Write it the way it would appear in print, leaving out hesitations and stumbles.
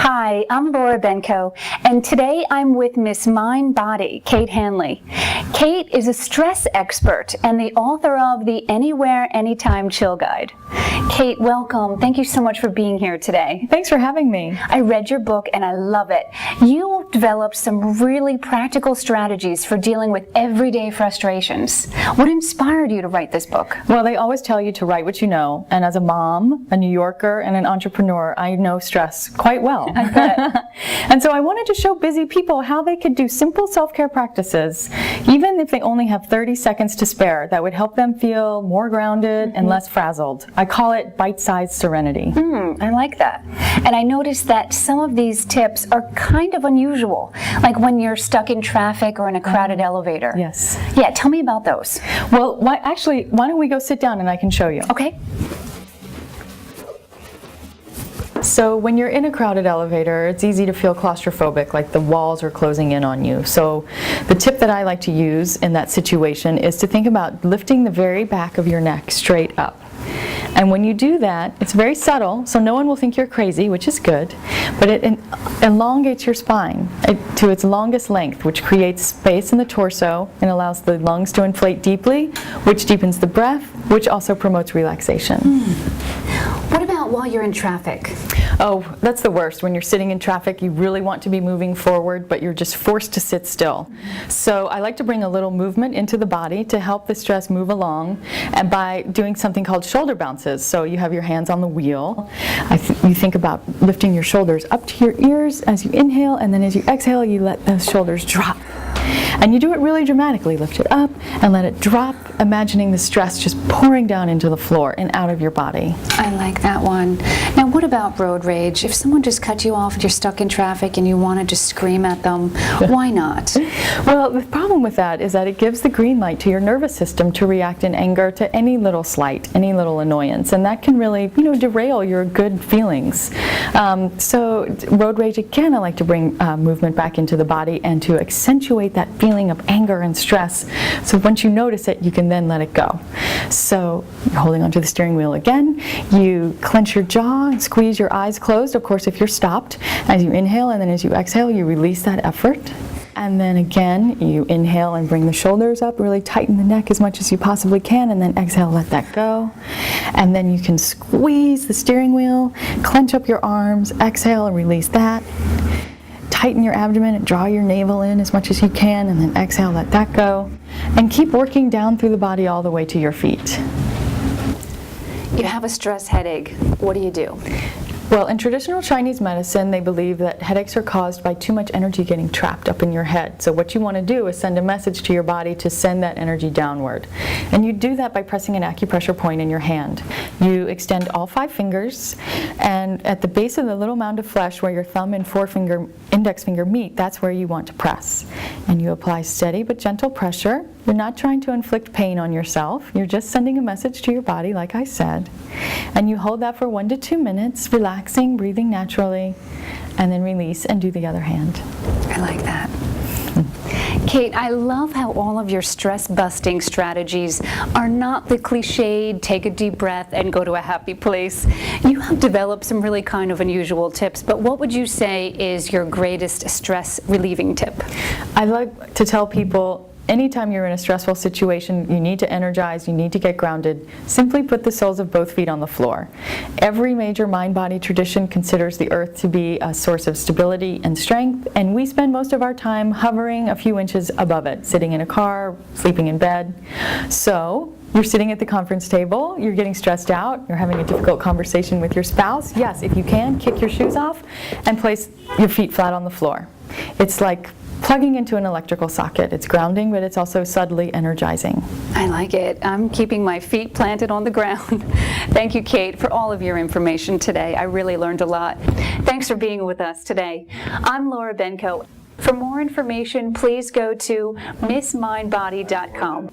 Hi, I'm Laura Benko, and today I'm with Ms.Mindbody, Kate Hanley. Kate is a stress expert and the author of the Anywhere, Anytime Chill Guide. Kate, welcome. Thank you so much for being here today. Thanks for having me. I read your book and I love it. You developed some really practical strategies for dealing with everyday frustrations. What inspired you to write this book? Well, they always tell you to write what you know, and as a mom, a New Yorker, and an entrepreneur, I know stress quite well. I bet. And so I wanted to show busy people how they could do simple self-care practices, even if they only have 30 seconds to spare, that would help them feel more grounded and less frazzled. I call it bite-sized serenity. I like that. And I noticed that some of these tips are kind of unusual, like when you're stuck in traffic or in a crowded elevator. Yes. Yeah, tell me about those. Well, actually, why don't we go sit down and I can show you. Okay. So when you're in a crowded elevator, it's easy to feel claustrophobic, like the walls are closing in on you. So the tip that I like to use in that situation is to think about lifting the very back of your neck straight up. And when you do that, it's very subtle, so no one will think you're crazy, which is good, but it elongates your spine to its longest length, which creates space in the torso and allows the lungs to inflate deeply, which deepens the breath, which also promotes relaxation. What about while you're in traffic? Oh, that's the worst. When you're sitting in traffic, you really want to be moving forward, but you're just forced to sit still. So I like to bring a little movement into the body to help the stress move along, and by doing something called shoulder bounces. So you have your hands on the wheel. You think about lifting your shoulders up to your ears as you inhale, and then as you exhale, you let those shoulders drop. And you do it really dramatically. Lift it up and let it drop, imagining the stress just pouring down into the floor and out of your body. I like that one. Now, what about road rage? If someone just cut you off and you're stuck in traffic and you want to just scream at them, why not? Well, the problem with that is that it gives the green light to your nervous system to react in anger to any little slight, any little annoyance, and that can really, derail your good feelings. So road rage, again, I like to bring movement back into the body and to accentuate that feeling of anger and stress. So once you notice it, you can then let it go. So you're holding onto the steering wheel again. You clench your jaw and squeeze your eyes closed, of course, if you're stopped. As you inhale, and then as you exhale, you release that effort. And then again, you inhale and bring the shoulders up, really tighten the neck as much as you possibly can, and then exhale, let that go. And then you can squeeze the steering wheel, clench up your arms, exhale and release that. Tighten your abdomen and draw your navel in as much as you can, and then exhale, let that go. And keep working down through the body all the way to your feet. You have a stress headache. What do? Well, in traditional Chinese medicine, they believe that headaches are caused by too much energy getting trapped up in your head. So what you want to do is send a message to your body to send that energy downward. And you do that by pressing an acupressure point in your hand. You extend all 5 fingers, and at the base of the little mound of flesh where your thumb and index finger meet, that's where you want to press. And you apply steady but gentle pressure. You're not trying to inflict pain on yourself. You're just sending a message to your body, like I said. And you hold that for 1 to 2 minutes, relaxing, breathing naturally, and then release and do the other hand. I like that. Kate, I love how all of your stress-busting strategies are not the cliched, take a deep breath and go to a happy place. You have developed some really kind of unusual tips, but what would you say is your greatest stress-relieving tip? I like to tell people, anytime you're in a stressful situation, you need to energize, you need to get grounded, simply put the soles of both feet on the floor. Every major mind-body tradition considers the earth to be a source of stability and strength, and we spend most of our time hovering a few inches above it, sitting in a car, sleeping in bed. So you're sitting at the conference table, you're getting stressed out, you're having a difficult conversation with your spouse. Yes, if you can, kick your shoes off and place your feet flat on the floor. It's like plugging into an electrical socket. It's grounding, but it's also subtly energizing. I like it. I'm keeping my feet planted on the ground. Thank you, Kate, for all of your information today. I really learned a lot. Thanks for being with us today. I'm Laura Benko. For more information, please go to Ms.Mindbody.com.